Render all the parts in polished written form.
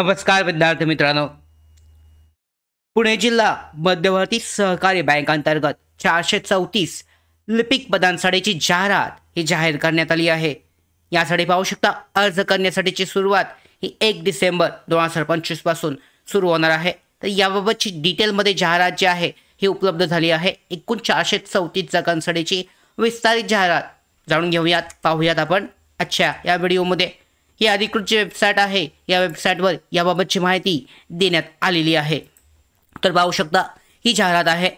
नमस्कार विद्यार्थी मित्रांनो, पुणे जिल्हा मध्यवर्ती सहकारी बँक अंतर्गत 434 लिपिक पदांसाठीची जाहिरात ही जाहीर करण्यात आली आहे। यासाठी पाहू शकता अर्ज करण्यासाठीची सुरुवात ही 1 डिसेंबर 2025 पासून सुरू होणार आहे। तर याबाबतची डिटेलमध्ये जाहिरात जी आहे ही उपलब्ध झाली आहे। एकूण 434 जागांसाठीची विस्तारित जाहिरात जाणून घेऊयात, पाहूयात आपण आजच्या या व्हिडिओमध्ये। ही अधिकृत जी वेबसाईट आहे या वेबसाईटवर याबाबतची माहिती देण्यात आलेली आहे। तर पाहू शकता ही जाहिरात आहे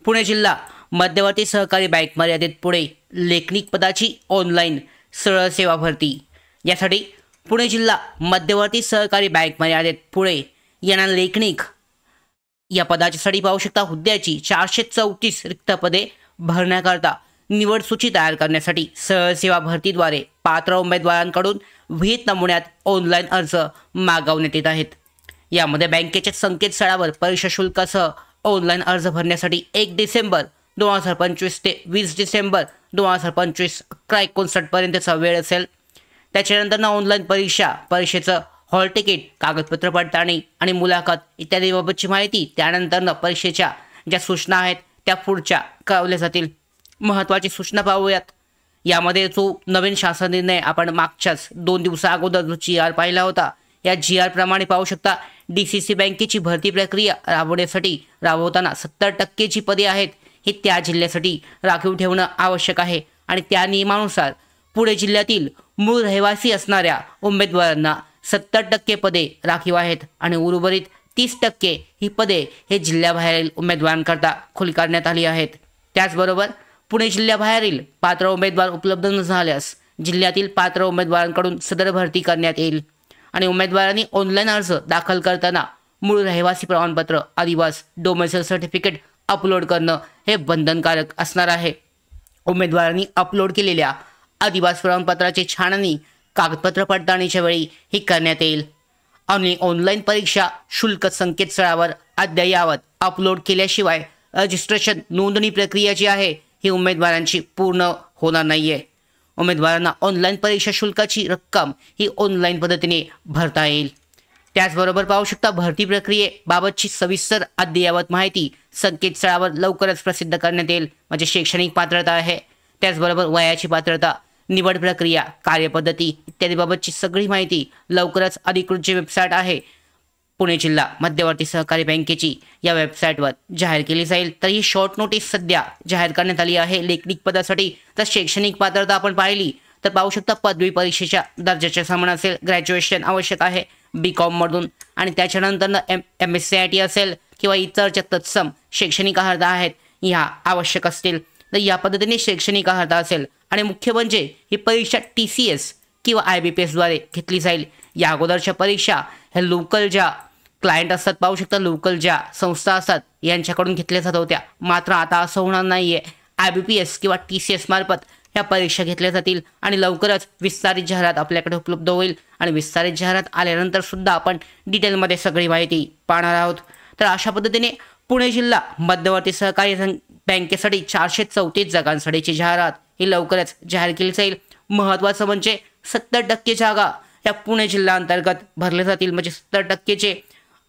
पुणे जिल्हा मध्यवर्ती सहकारी बँक मर्यादित पुणे लेखनिक पदाची ऑनलाईन सरळ सेवा भरती। यासाठी पुणे जिल्हा मध्यवर्ती सहकारी बँक मर्यादित पुणे यांना लेखनिक या पदाच्यासाठी पाहू शकता हुद्द्याची 434 रिक्त पदे भरण्याकरता निवड सूची तयार करण्यासाठी सरळ सेवा भरतीद्वारे पात्र उमेदवारांकडून विहित नमुन्यात ऑनलाईन अर्ज मागवण्यात येत आहेत। यामध्ये बँकेच्या संकेतस्थळावर परीक्षा शुल्कासह ऑनलाईन अर्ज भरण्यासाठी 1 डिसेंबर 2025 ते 20 डिसेंबर 2025 11:59 पर्यंतचा वेळ असेल। त्याच्यानंतर ऑनलाईन परीक्षेचं हॉल तिकीट, कागदपत्र पडताळणी आणि मुलाखत इत्यादी बाबतची माहिती त्यानंतर परीक्षेच्या ज्या सूचना आहेत त्या पुढच्या कळवल्या जातील। महत्त्वाची सूचना पाहूयात। यामध्ये जो नवीन शासन निर्णय आपण मागच्याच 2 दिवसा अगोदर जो GR पाहिला होता, या GR प्रमाणे पाहू शकता DCC बँकेची भरती प्रक्रिया राबवताना 70% जी पदे आहेत ही त्या जिल्ह्यासाठी राखीव ठेवणं आवश्यक आहे आणि त्या नियमानुसार पुणे जिल्ह्यातील मूळ रहिवासी असणाऱ्या उमेदवारांना 70% पदे राखीव आहेत आणि उर्वरित 30% ही पदे हे जिल्ह्याबाहेरील उमेदवारांकरता खुली करण्यात आली आहेत। त्याचबरोबर पुणे जिल्ह्याबाहेरील पात्र उमेदवार उपलब्ध न झाल्यास जिल्ह्यातील पात्र उमेदवारांकडून सदर भरती करण्यात येईल आणि उमेदवारांनी ऑनलाईन अर्ज दाखल करताना मूळ रहिवासी प्रमाणपत्र, अधिवास, डोमेसाइल सर्टिफिकेट अपलोड करणं हे बंधनकारक असणार आहे। उमेदवारांनी अपलोड केलेल्या अधिवास प्रमाणपत्राची छाननी कागदपत्र पडताळणीच्या वेळी ही करण्यात येईल आणि ऑनलाईन परीक्षा शुल्क संकेतस्थळावर अद्ययावत अपलोड केल्याशिवाय रजिस्ट्रेशन नोंदणी प्रक्रिया जी आहे ही उमेदवारांची पूर्ण होणार नाहीये। उमेदवारांना ऑनलाईन परीक्षा शुल्काची रक्कम ही ऑनलाईन पद्धतीने भरता येईल। त्याचबरोबर पाहू शकता भरती प्रक्रियेबाबतची सविस्तर अद्ययावत माहिती संकेतस्थळावर लवकरच प्रसिद्ध करण्यात येईल। म्हणजे शैक्षणिक पात्रता आहे, त्याचबरोबर वयाची पात्रता, निवड प्रक्रिया, कार्यपद्धती इत्यादी बाबतची सगळी माहिती लवकरच अधिकृत जी वेबसाईट आहे पुणे जिल्हा मध्यवर्ती सहकारी बँकेची या वेबसाईटवर जाहीर केली जाईल। तर ही शॉर्ट नोटीस सध्या जाहीर करण्यात आली आहे लेखनिक पदासाठी। तर शैक्षणिक पात्रता आपण पाहिली तर पाहू शकता पदवी परीक्षेच्या दर्जाचे समान असेल, ग्रॅज्युएशन आवश्यक आहे BCom मधून आणि त्याच्यानंतर MSc असेल किंवा इतर तत्सम शैक्षणिक अर्हता आहेत ह्या आवश्यक असतील। तर या पद्धतीने शैक्षणिक अर्हता असेल आणि मुख्य म्हणजे ही परीक्षा TCS किंवा IBPS द्वारे घेतली जाईल। या अगोदरच्या परीक्षा ह्या लोकल ज्या क्लायंट असतात, पाहू शकता लोकल ज्या संस्था असतात यांच्याकडून घेतल्या जात होत्या, मात्र आता असं होणार नाहीये। IBPS किंवा TCS मार्फत ह्या परीक्षा घेतल्या जातील आणि लवकरच विस्तारित जाहिरात आपल्याकडे उपलब्ध होईल आणि विस्तारित जाहिरात आल्यानंतर सुद्धा आपण डिटेलमध्ये सगळी माहिती पाहणार आहोत। तर अशा पद्धतीने पुणे जिल्हा मध्यवर्ती सहकारी बँकेसाठी 434 जागांसाठीची जाहिरात ही लवकरच जाहीर केली जाईल। महत्त्वाचं म्हणजे 70% जागा या पुणे जिल्हा अंतर्गत भरल्या जातील। म्हणजे 70%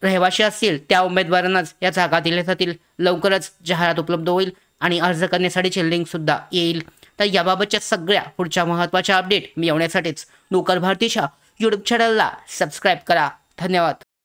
रहिवासी असतील त्या उमेदवारांनाच या जागा दिल्या जातील। लवकरच जाहिरात उपलब्ध होईल आणि अर्ज करण्यासाठीची लिंक सुद्धा येईल। तर याबाबतच्या सगळ्या पुढच्या महत्त्वाच्या अपडेट मिळवण्यासाठीच नोकर भारतीच्या YouTube चॅनलला सबस्क्राईब करा। धन्यवाद।